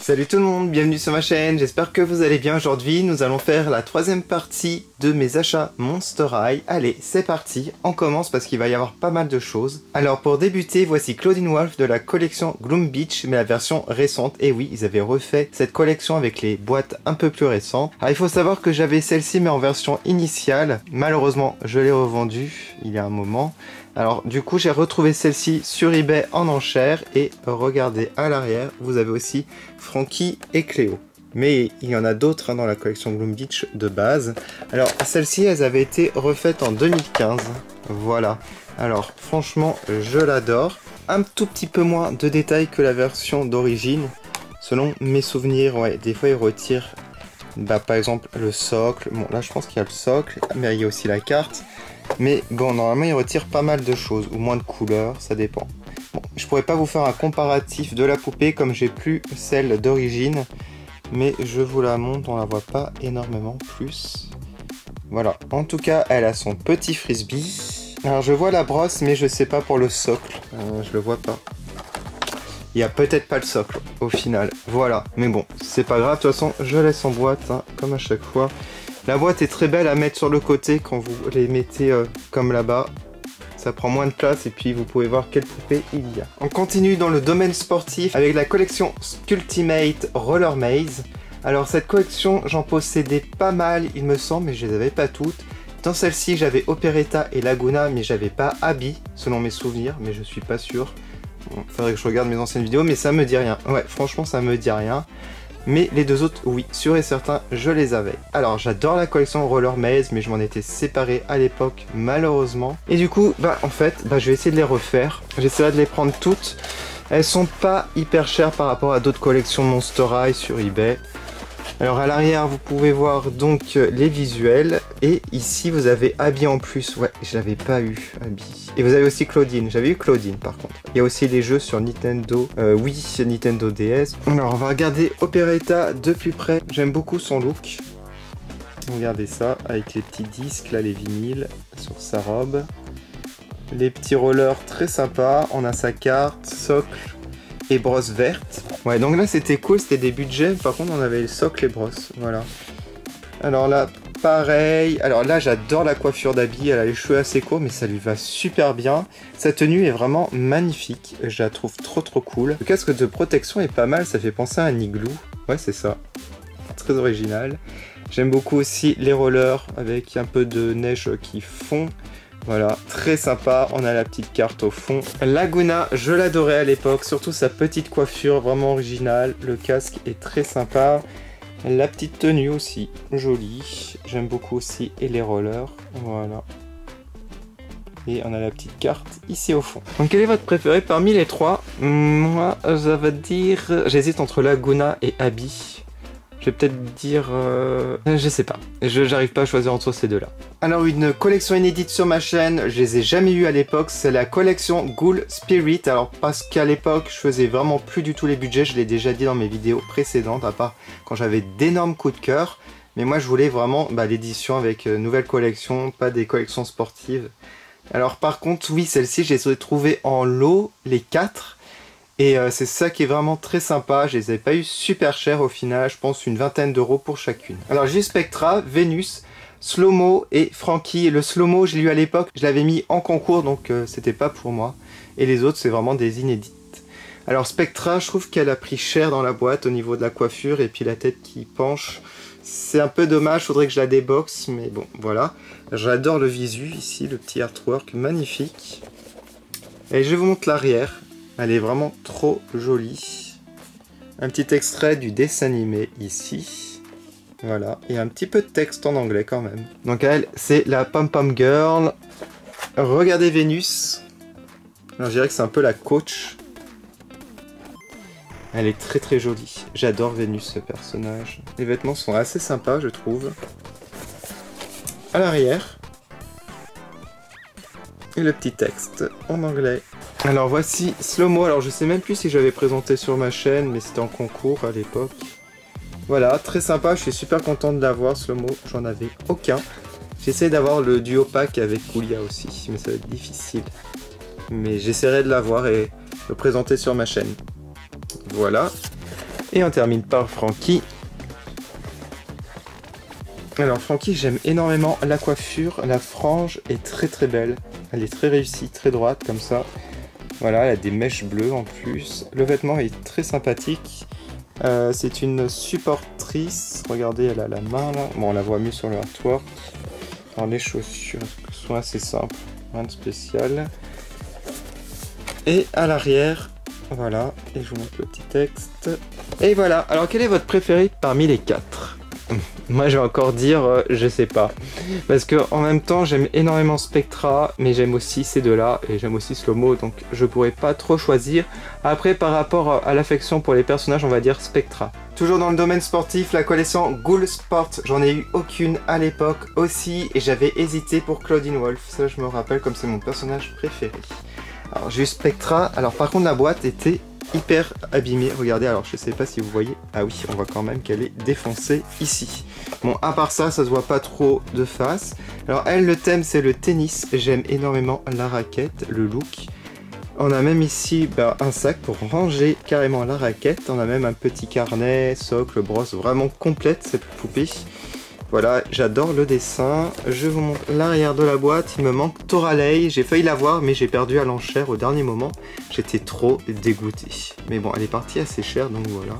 Salut tout le monde, bienvenue sur ma chaîne, j'espère que vous allez bien. Aujourd'hui nous allons faire la troisième partie de mes achats Monster High. Allez, c'est parti, on commence parce qu'il va y avoir pas mal de choses. Alors pour débuter, voici Claudine Wolf de la collection Gloom Beach, mais la version récente. Et oui, ils avaient refait cette collection avec les boîtes un peu plus récentes. Alors il faut savoir que j'avais celle-ci mais en version initiale. Malheureusement, je l'ai revendue il y a un moment. Alors du coup j'ai retrouvé celle-ci sur eBay en enchère et regardez à l'arrière vous avez aussi Frankie et Cléo. Mais il y en a d'autres dans la collection Gloom Beach de base. Alors celles-ci elles avaient été refaites en 2015. Voilà. Alors franchement je l'adore. Un tout petit peu moins de détails que la version d'origine. Selon mes souvenirs, ouais, des fois ils retirent par exemple le socle. Bon là je pense qu'il y a le socle mais il y a aussi la carte. Mais bon, normalement, il retire pas mal de choses, ou moins de couleurs, ça dépend. Bon, je pourrais pas vous faire un comparatif de la poupée comme j'ai plus celle d'origine, mais je vous la montre, on la voit pas énormément plus. Voilà, en tout cas, elle a son petit frisbee. Alors, je vois la brosse, mais je sais pas pour le socle, je le vois pas. Il y a peut-être pas le socle, au final, voilà. Mais bon, c'est pas grave, de toute façon, je laisse en boîte, hein, comme à chaque fois. La boîte est très belle à mettre sur le côté quand vous les mettez comme là-bas. Ça prend moins de place et puis vous pouvez voir quelle poupée il y a. On continue dans le domaine sportif avec la collection Skultimate Roller Maze. Alors cette collection, j'en possédais pas mal il me semble, mais je les avais pas toutes. Dans celle-ci, j'avais Operetta et Laguna, mais j'avais pas Abby, selon mes souvenirs, mais je suis pas sûr. Bon, faudrait que je regarde mes anciennes vidéos, mais ça me dit rien. Ouais, franchement, ça me dit rien. Mais les deux autres, oui, sûr et certain, je les avais. Alors, j'adore la collection Roller Maze, mais je m'en étais séparé à l'époque, malheureusement. Et du coup, en fait, je vais essayer de les refaire. J'essaierai de les prendre toutes. Elles sont pas hyper chères par rapport à d'autres collections Monster High sur eBay. Alors à l'arrière, vous pouvez voir donc les visuels. Et ici, vous avez Abby en plus. Ouais, je l'avais pas eu, Abby. Et vous avez aussi Claudine. J'avais eu Claudine, par contre. Il y a aussi les jeux sur Nintendo. Oui, Nintendo DS. Alors, on va regarder Operetta de plus près. J'aime beaucoup son look. Regardez ça, avec les petits disques, là, les vinyles, sur sa robe. Les petits rollers, très sympas. On a sa carte, socle et brosse verte. Ouais, donc là c'était cool, c'était des budgets. Par contre on avait le socle et brosse, voilà. Alors là, pareil. Alors là j'adore la coiffure d'Abby, elle a les cheveux assez courts mais ça lui va super bien. Sa tenue est vraiment magnifique, je la trouve trop cool. Le casque de protection est pas mal, ça fait penser à un igloo. Ouais c'est ça, très original. J'aime beaucoup aussi les rollers avec un peu de neige qui fond. Voilà, très sympa, on a la petite carte au fond. Laguna, je l'adorais à l'époque, surtout sa petite coiffure vraiment originale. Le casque est très sympa. La petite tenue aussi, jolie. J'aime beaucoup aussi et les rollers, voilà. Et on a la petite carte ici au fond. Donc quel est votre préféré parmi les trois? Moi, ça va dire... J'hésite entre Laguna et Abby. Je vais peut-être dire... je sais pas. J'arrive pas à choisir entre ces deux-là. Alors une collection inédite sur ma chaîne, je les ai jamais eues à l'époque, c'est la collection Ghoul Spirit. Alors parce qu'à l'époque, je faisais vraiment plus du tout les budgets, je l'ai déjà dit dans mes vidéos précédentes, à part quand j'avais d'énormes coups de cœur. Mais moi je voulais vraiment l'édition avec nouvelle collection, pas des collections sportives. Alors par contre, oui, celle-ci, je les ai trouvées en lot, les 4. Et c'est ça qui est vraiment très sympa, je les ai pas eu super cher au final, je pense une vingtaine d'euros pour chacune. Alors j'ai Spectra, Vénus, Slow-Mo et Frankie. Le Slow-Mo je l'ai eu à l'époque, je l'avais mis en concours donc c'était pas pour moi. Et les autres c'est vraiment des inédites. Alors Spectra, je trouve qu'elle a pris cher dans la boîte au niveau de la coiffure et puis la tête qui penche. C'est un peu dommage, faudrait que je la déboxe, mais bon voilà. J'adore le visu ici, le petit artwork magnifique. Et je vous montre l'arrière. Elle est vraiment trop jolie. Un petit extrait du dessin animé ici. Voilà. Et un petit peu de texte en anglais quand même. Donc elle, c'est la Pom Pom Girl. Regardez Vénus. Alors je dirais que c'est un peu la coach. Elle est très jolie. J'adore Vénus, ce personnage. Les vêtements sont assez sympas, je trouve. À l'arrière. Et le petit texte en anglais. Alors voici Slow-Mo, alors je sais même plus si j'avais présenté sur ma chaîne, mais c'était en concours à l'époque. Voilà, très sympa, je suis super content de l'avoir Slow-Mo, j'en avais aucun. J'essaie d'avoir le duo pack avec Kulia aussi, mais ça va être difficile. Mais j'essaierai de l'avoir et le présenter sur ma chaîne. Voilà. Et on termine par Frankie. Alors Frankie, j'aime énormément la coiffure, la frange est très belle. Elle est très réussie, très droite comme ça. Voilà, elle a des mèches bleues en plus. Le vêtement est très sympathique. C'est une supportrice. Regardez, elle a la main là. Bon, on la voit mieux sur le artwork. Alors les chaussures sont assez simples, rien de spécial. Et à l'arrière, voilà. Et je vous montre le petit texte. Et voilà. Alors quel est votre préféré parmi les 4? Moi je vais encore dire je sais pas, parce que en même temps j'aime énormément Spectra, mais j'aime aussi ces deux là et j'aime aussi Slow-Mo, donc je pourrais pas trop choisir. Après par rapport à l'affection pour les personnages, on va dire Spectra. Toujours dans le domaine sportif, la collection Ghoul Sport, j'en ai eu aucune à l'époque aussi et j'avais hésité pour Claudine Wolf, ça je me rappelle comme c'est mon personnage préféré. Alors j'ai eu Spectra, alors par contre la boîte était hyper abîmée, regardez, alors je sais pas si vous voyez, ah oui, on voit quand même qu'elle est défoncée ici. Bon, à part ça, ça se voit pas trop de face. Alors elle, le thème c'est le tennis, j'aime énormément la raquette, le look. On a même ici un sac pour ranger carrément la raquette, on a même un petit carnet, socle, brosse, vraiment complète cette poupée. Voilà, j'adore le dessin. Je vous montre l'arrière de la boîte. Il me manque Toralei. J'ai failli l'avoir, mais j'ai perdu à l'enchère au dernier moment. J'étais trop dégoûté. Mais bon, elle est partie assez chère, donc voilà.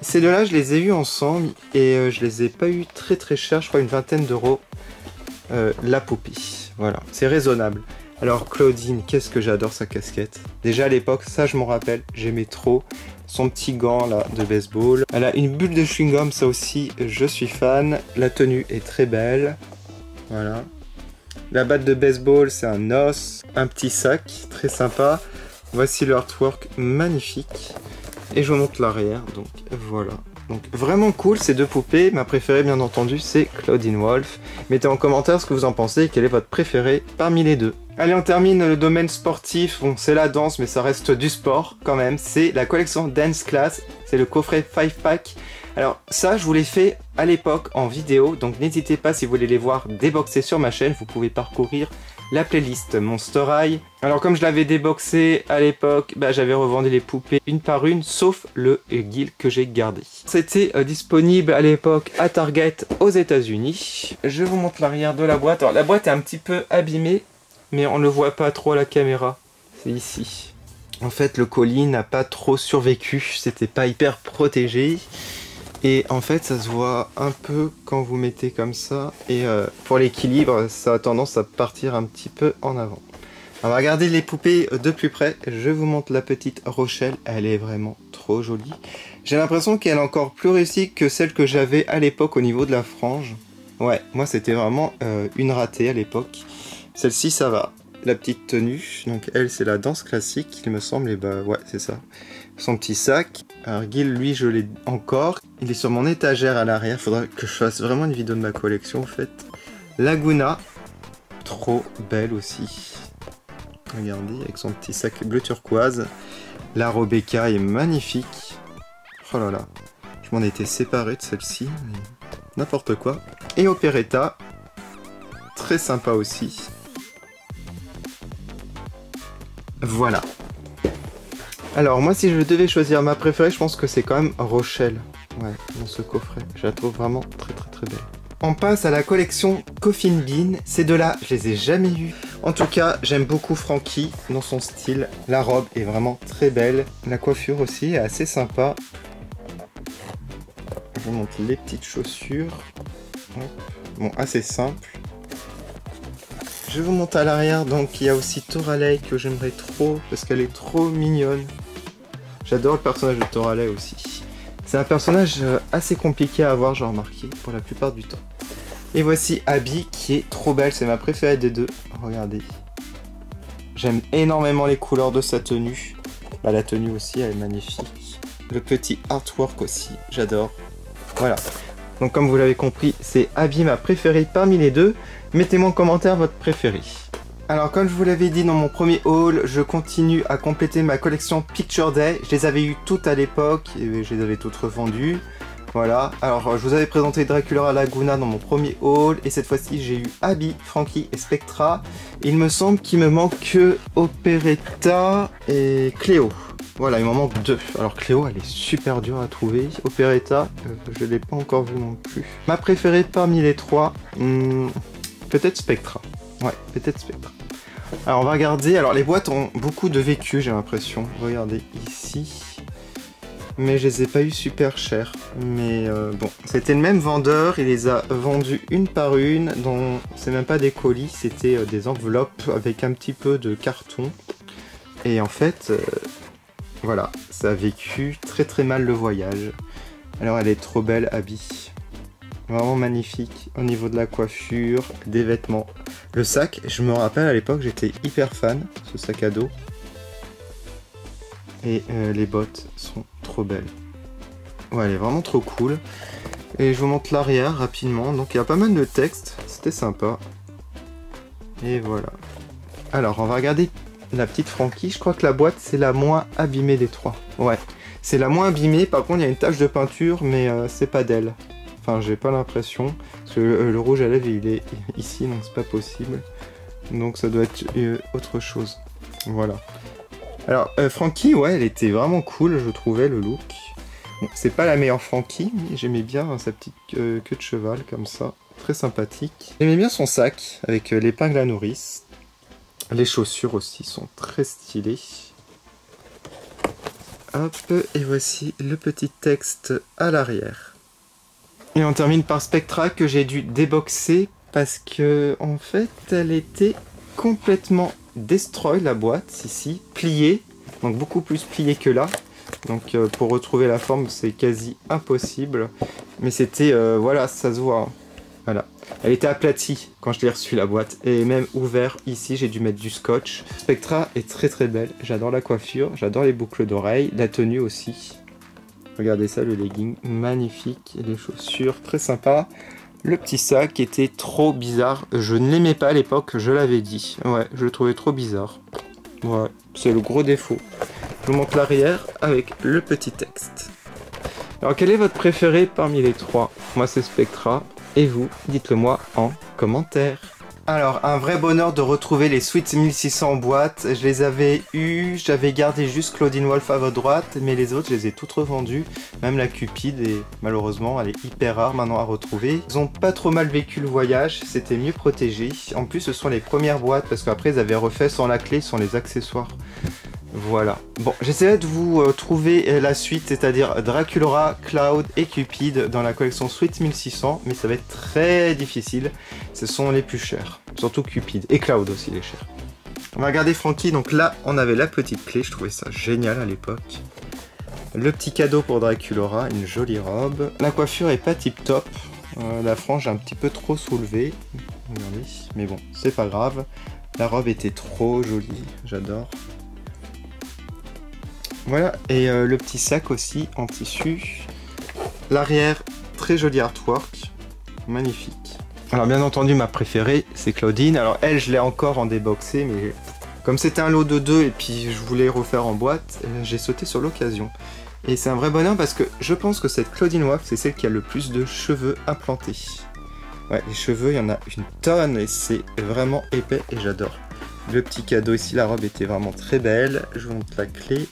Ces deux-là, je les ai eus ensemble et je les ai pas eu très cher. Je crois une vingtaine d'euros. La poupée. Voilà, c'est raisonnable. Alors Claudine, qu'est-ce que j'adore sa casquette. Déjà à l'époque, ça je m'en rappelle, j'aimais trop. Son petit gant là de baseball. Elle a une bulle de chewing-gum, ça aussi je suis fan. La tenue est très belle. Voilà. La batte de baseball, c'est un os. Un petit sac, très sympa. Voici le artwork magnifique. Et je vous montre l'arrière, donc voilà. Donc vraiment cool ces deux poupées. Ma préférée bien entendu c'est Claudine Wolf. Mettez en commentaire ce que vous en pensez et quel est votre préféré parmi les deux. Allez, on termine le domaine sportif. Bon, c'est la danse mais ça reste du sport quand même. C'est la collection Dance Class. C'est le coffret 5-pack. Alors ça je vous l'ai fait à l'époque en vidéo. Donc n'hésitez pas si vous voulez les voir déboxés sur ma chaîne. Vous pouvez parcourir la playlist Monster High. Alors comme je l'avais déboxé à l'époque, j'avais revendu les poupées une par une, sauf le Guile que j'ai gardé. C'était disponible à l'époque à Target aux États-Unis. Je vous montre l'arrière de la boîte. Alors la boîte est un petit peu abîmée, mais on ne le voit pas trop à la caméra. C'est ici. En fait, le colis n'a pas trop survécu, c'était pas hyper protégé. Et en fait ça se voit un peu quand vous mettez comme ça et pour l'équilibre ça a tendance à partir un petit peu en avant. On va regarder les poupées de plus près. Je vous montre la petite Rochelle, elle est vraiment trop jolie. J'ai l'impression qu'elle est encore plus réussie que celle que j'avais à l'époque au niveau de la frange. Ouais, moi c'était vraiment une ratée à l'époque. Celle-ci ça va. La petite tenue, donc elle c'est la danse classique il me semble, et ouais c'est ça. Son petit sac. Alors Guile, lui, je l'ai encore. Il est sur mon étagère à l'arrière. Faudra que je fasse vraiment une vidéo de ma collection, en fait. Laguna. Trop belle aussi. Regardez, avec son petit sac bleu turquoise. La Rebecca est magnifique. Oh là là. Je m'en étais séparé de celle-ci. N'importe quoi. Et Operetta. Très sympa aussi. Voilà. Alors moi si je devais choisir ma préférée, je pense que c'est quand même Rochelle. Ouais, dans ce coffret. Je la trouve vraiment très belle. On passe à la collection Coffin Bean. Ces deux-là, je les ai jamais eus. En tout cas, j'aime beaucoup Frankie dans son style. La robe est vraiment très belle. La coiffure aussi est assez sympa. Je vous montre les petites chaussures. Hop. Bon, assez simple. Je vous montre à l'arrière, donc il y a aussi Toralei que j'aimerais trop parce qu'elle est trop mignonne. J'adore le personnage de Toralei aussi. C'est un personnage assez compliqué à avoir, j'ai remarqué, pour la plupart du temps. Et voici Abby qui est trop belle, c'est ma préférée des deux. Regardez. J'aime énormément les couleurs de sa tenue. La tenue aussi, elle est magnifique. Le petit artwork aussi, j'adore. Voilà. Donc comme vous l'avez compris, c'est Abby ma préférée parmi les deux. Mettez-moi en commentaire votre préféré. Alors comme je vous l'avais dit dans mon premier haul, je continue à compléter ma collection Picture Day. Je les avais eues toutes à l'époque et je les avais toutes revendues. Voilà, alors je vous avais présenté Dracula Laguna dans mon premier haul, et cette fois-ci j'ai eu Abby, Frankie et Spectra. Il me semble qu'il me manque que Operetta et Cléo. Voilà, il m'en manque 2. Alors Cléo, elle est super dure à trouver. Operetta, je l'ai pas encore vu non plus. Ma préférée parmi les 3, peut-être Spectra. Ouais, peut-être Spectra. Alors on va regarder, alors les boîtes ont beaucoup de vécu, j'ai l'impression. Regardez ici. Mais je les ai pas eu super chers. Mais bon, c'était le même vendeur, il les a vendus une par une, dont c'est même pas des colis, c'était des enveloppes avec un petit peu de carton. Et en fait, voilà, ça a vécu très très mal le voyage. Alors elle est trop belle, Abby. Vraiment magnifique au niveau de la coiffure, des vêtements. Le sac, je me rappelle à l'époque, j'étais hyper fan, ce sac à dos. Et les bottes sont trop belles. Ouais, elle est vraiment trop cool. Et je vous montre l'arrière rapidement. Donc il y a pas mal de texte, c'était sympa. Et voilà. Alors on va regarder la petite Frankie. Je crois que la boîte c'est la moins abîmée des 3. Ouais, c'est la moins abîmée. Par contre il y a une tache de peinture, mais c'est pas d'elle. Enfin j'ai pas l'impression. Parce que le rouge à lèvres il est ici, donc c'est pas possible. Donc ça doit être autre chose. Voilà. Alors, Frankie, ouais, elle était vraiment cool, je trouvais, le look. Bon, c'est pas la meilleure Frankie, mais j'aimais bien sa petite queue de cheval, comme ça. Très sympathique. J'aimais bien son sac, avec l'épingle à nourrice. Les chaussures aussi sont très stylées. Hop, et voici le petit texte à l'arrière. Et on termine par Spectra, que j'ai dû déboxer, parce que, en fait, elle était complètement destroy, la boîte ici, pliée, donc beaucoup plus pliée que là, donc pour retrouver la forme c'est quasi impossible, mais c'était voilà, ça se voit, hein. Voilà, elle était aplatie quand je l'ai reçue la boîte, et même ouvert ici j'ai dû mettre du scotch. Spectra est très très belle, j'adore la coiffure, j'adore les boucles d'oreilles, la tenue aussi, regardez ça, le legging magnifique, et les chaussures très sympa. Le petit sac était trop bizarre, je ne l'aimais pas à l'époque, je l'avais dit. Ouais, je le trouvais trop bizarre. Ouais, c'est le gros défaut. Je vous montre l'arrière avec le petit texte. Alors quel est votre préféré parmi les 3? Moi c'est Spectra, et vous, dites-le moi en commentaire. Alors, un vrai bonheur de retrouver les Sweet 1600 en boîte. Je les avais eus, j'avais gardé juste Claudine Wolf à votre droite, mais les autres, je les ai toutes revendues. Même la Cupide, et malheureusement, elle est hyper rare maintenant à retrouver. Ils ont pas trop mal vécu le voyage, c'était mieux protégé. En plus, ce sont les premières boîtes, parce qu'après, ils avaient refait sans la clé, sans les accessoires. Voilà. Bon, j'essaierai de vous trouver la suite, c'est-à-dire Dracula, Cloud et Cupid dans la collection Sweet 1600, mais ça va être très difficile. Ce sont les plus chers, surtout Cupid et Cloud aussi les chers. On va regarder Frankie, donc là on avait la petite clé, je trouvais ça génial à l'époque. Le petit cadeau pour Dracula, une jolie robe. La coiffure est pas tip top, la frange est un petit peu trop soulevée, regardez, mais bon, c'est pas grave. La robe était trop jolie, j'adore. Voilà, et le petit sac aussi en tissu. L'arrière, très joli artwork, magnifique. Alors bien entendu, ma préférée, c'est Claudine. Alors elle, je l'ai encore en déboxé, mais comme c'était un lot de 2 et puis je voulais refaire en boîte, j'ai sauté sur l'occasion. Et c'est un vrai bonheur parce que je pense que cette Claudine Wolf, c'est celle qui a le plus de cheveux implantés. Ouais, les cheveux, il y en a une tonne et c'est vraiment épais et j'adore. Le petit cadeau ici, la robe était vraiment très belle. Je vous montre la clé.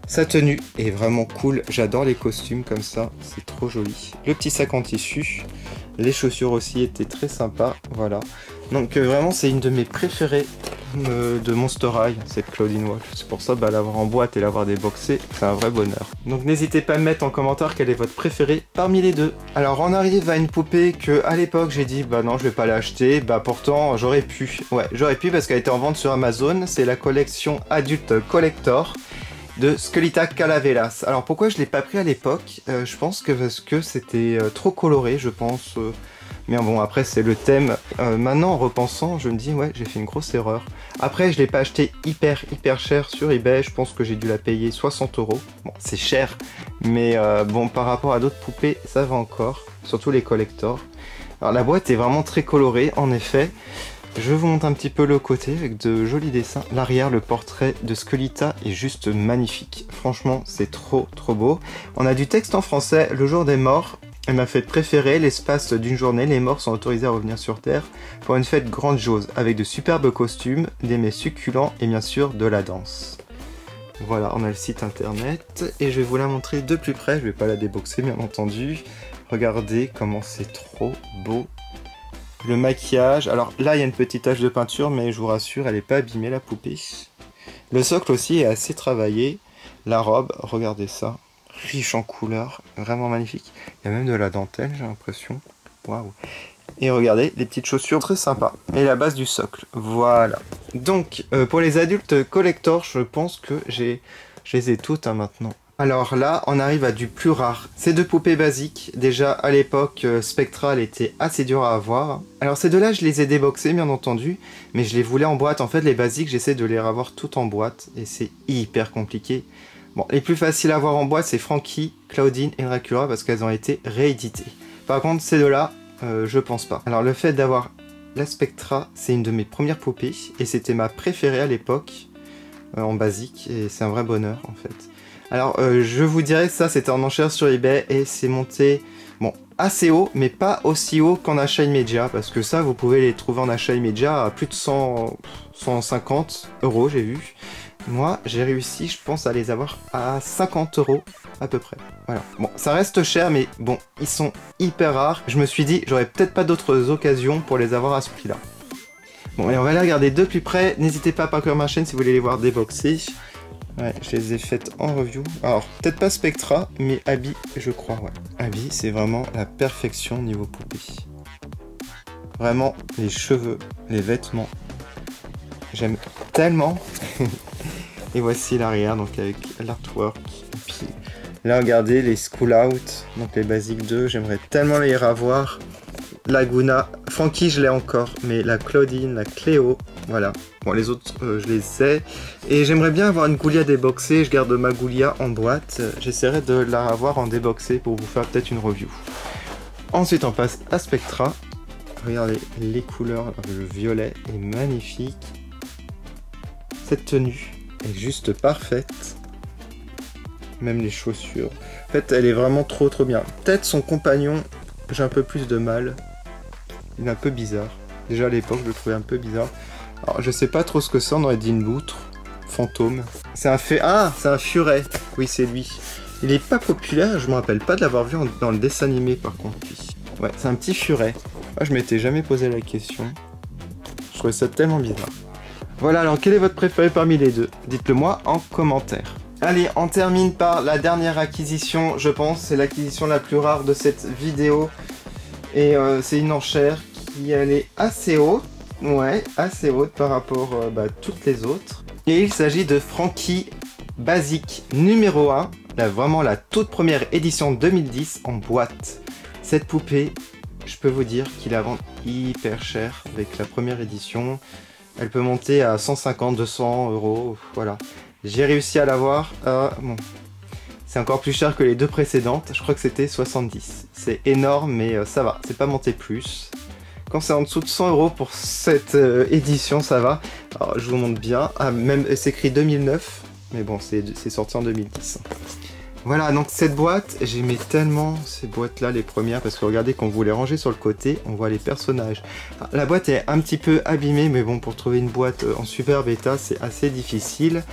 Sa tenue est vraiment cool, j'adore les costumes comme ça, c'est trop joli. Le petit sac en tissu, les chaussures aussi étaient très sympas, voilà. Donc vraiment c'est une de mes préférées de Monster High, cette Claudine Wolf. C'est pour ça, l'avoir en boîte et l'avoir déboxé, c'est un vrai bonheur. Donc n'hésitez pas à me mettre en commentaire quel est votre préféré parmi les deux. Alors on arrive à une poupée que à l'époque j'ai dit non je vais pas l'acheter, pourtant j'aurais pu. Ouais, j'aurais pu parce qu'elle était en vente sur Amazon, c'est la collection Adult Collector de Skelita Calaveras. Alors pourquoi je l'ai pas pris à l'époque? Je pense que parce que c'était trop coloré, je pense. Mais bon, après c'est le thème. Maintenant en repensant, je me dis ouais, j'ai fait une grosse erreur. Après je l'ai pas acheté hyper cher sur eBay, je pense que j'ai dû la payer 60 €. Bon, c'est cher, mais bon, par rapport à d'autres poupées, ça va encore, surtout les collectors. Alors la boîte est vraiment très colorée, en effet. Je vous montre un petit peu le côté avec de jolis dessins. L'arrière, le portrait de Skelita est juste magnifique. Franchement, c'est trop beau. On a du texte en français, le jour des morts. Elle m'a fait préférer l'espace d'une journée. Les morts sont autorisés à revenir sur Terre pour une fête grandiose avec de superbes costumes, des mets succulents et bien sûr de la danse. Voilà, on a le site internet et je vais vous la montrer de plus près. Je vais pas la déboxer bien entendu. Regardez comment c'est trop beau. Le maquillage, alors là il y a une petite tache de peinture mais je vous rassure elle n'est pas abîmée la poupée. Le socle aussi est assez travaillé. La robe, regardez ça, riche en couleurs, vraiment magnifique. Il y a même de la dentelle j'ai l'impression. Waouh. Et regardez les petites chaussures très sympas. Et la base du socle, voilà. Donc pour les adultes collector je pense que je les ai toutes maintenant. Alors là, on arrive à du plus rare. Ces deux poupées basiques, déjà à l'époque, Spectra, elle était assez dure à avoir. Alors ces deux-là, je les ai déboxés, bien entendu, mais je les voulais en boîte. En fait, les basiques, j'essaie de les avoir toutes en boîte, et c'est hyper compliqué. Bon, les plus faciles à avoir en boîte, c'est Frankie, Claudine et Dracula, parce qu'elles ont été rééditées. Par contre, ces deux-là, je pense pas. Alors le fait d'avoir la Spectra, c'est une de mes premières poupées, et c'était ma préférée à l'époque, en basique, et c'est un vrai bonheur, en fait. Alors, je vous dirais que ça, c'était en enchère sur eBay et c'est monté, bon, assez haut, mais pas aussi haut qu'en achat immédiat, parce que ça, vous pouvez les trouver en achat immédiat à plus de 150 €, j'ai vu. Moi, j'ai réussi, je pense, à les avoir à 50 € à peu près. Voilà. Bon, ça reste cher, mais bon, ils sont hyper rares. Je me suis dit, j'aurais peut-être pas d'autres occasions pour les avoir à ce prix-là. Bon, et on va les regarder de plus près. N'hésitez pas à parcourir ma chaîne si vous voulez les voir déboxés. Ouais, je les ai faites en review. Alors, peut-être pas Spectra, mais Abby, je crois, ouais. Abby, c'est vraiment la perfection niveau poupée. Vraiment, les cheveux, les vêtements. J'aime tellement. Et voici l'arrière, donc avec l'artwork. Et puis, là, regardez, les School Out, donc les Basic 2, j'aimerais tellement les revoir. Laguna, Frankie je l'ai encore, mais la Claudine, la Cléo, voilà. Bon les autres je les ai. Et j'aimerais bien avoir une Goulia déboxée, je garde ma Goulia en boîte. J'essaierai de la avoir en déboxé pour vous faire peut-être une review. Ensuite on passe à Spectra. Regardez les couleurs, le violet est magnifique. Cette tenue est juste parfaite. Même les chaussures. En fait elle est vraiment trop bien. Peut-être son compagnon, j'ai un peu plus de mal. Il est un peu bizarre. Déjà à l'époque, je le trouvais un peu bizarre. Alors, je sais pas trop ce que c'est, on aurait dit une loutre. Fantôme. C'est un fait. Ah, c'est un furet. Oui, c'est lui. Il est pas populaire, je me rappelle pas de l'avoir vu dans le dessin animé par contre. Lui. Ouais, c'est un petit furet. Ah, je m'étais jamais posé la question. Je trouvais ça tellement bizarre. Voilà, alors quel est votre préféré parmi les deux? Dites-le moi en commentaire. Allez, on termine par la dernière acquisition, je pense. C'est l'acquisition la plus rare de cette vidéo. Et c'est une enchère qui elle est assez haute. Ouais, assez haute par rapport à toutes les autres. Et il s'agit de Frankie Basic numéro 1. Là, vraiment la toute première édition 2010 en boîte. Cette poupée, je peux vous dire qu'il la vend hyper cher avec la première édition. Elle peut monter à 150, 200 €, voilà. J'ai réussi à l'avoir à... Bon, c'est encore plus cher que les deux précédentes. Je crois que c'était 70. C'est énorme, mais ça va. C'est pas monté plus. Quand c'est en dessous de 100 € pour cette édition, ça va. Alors, je vous montre bien. Ah, même, c'est écrit 2009. Mais bon, c'est sorti en 2010. Voilà, donc cette boîte, j'aimais tellement ces boîtes-là, les premières, parce que regardez, quand vous les rangez sur le côté, on voit les personnages. Alors, la boîte est un petit peu abîmée, mais bon, pour trouver une boîte en super bêta, c'est assez difficile.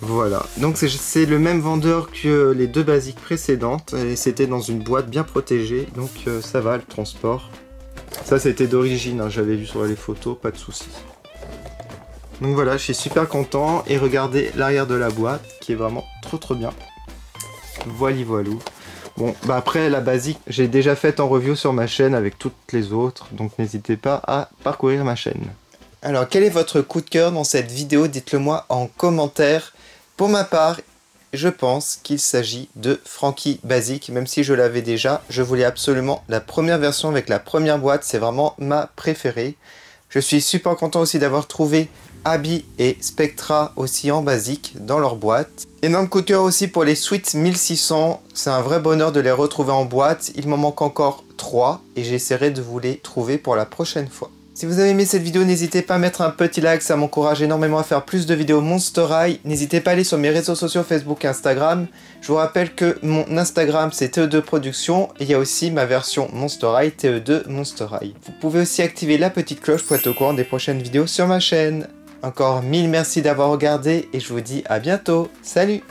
Voilà, donc c'est le même vendeur que les deux basiques précédentes, et c'était dans une boîte bien protégée, donc ça va, le transport. Ça c'était d'origine, hein, j'avais vu sur les photos, pas de soucis. Donc voilà, je suis super content, et regardez l'arrière de la boîte, qui est vraiment trop bien. Voili voilou. Bon, bah après la basique, j'ai déjà faite en review sur ma chaîne avec toutes les autres, donc n'hésitez pas à parcourir ma chaîne. Alors, quel est votre coup de cœur dans cette vidéo? Dites-le moi en commentaire. Pour ma part, je pense qu'il s'agit de Frankie Basic, même si je l'avais déjà. Je voulais absolument la première version avec la première boîte, c'est vraiment ma préférée. Je suis super content aussi d'avoir trouvé Abby et Spectra aussi en basique dans leur boîte. Énorme coup de cœur aussi pour les Sweet 1600, c'est un vrai bonheur de les retrouver en boîte. Il m'en manque encore 3 et j'essaierai de vous les trouver pour la prochaine fois. Si vous avez aimé cette vidéo, n'hésitez pas à mettre un petit like, ça m'encourage énormément à faire plus de vidéos Monster High. N'hésitez pas à aller sur mes réseaux sociaux Facebook et Instagram. Je vous rappelle que mon Instagram c'est TE2 Productions et il y a aussi ma version Monster High, TE2 Monster High. Vous pouvez aussi activer la petite cloche pour être au courant des prochaines vidéos sur ma chaîne. Encore 1000 merci d'avoir regardé et je vous dis à bientôt. Salut!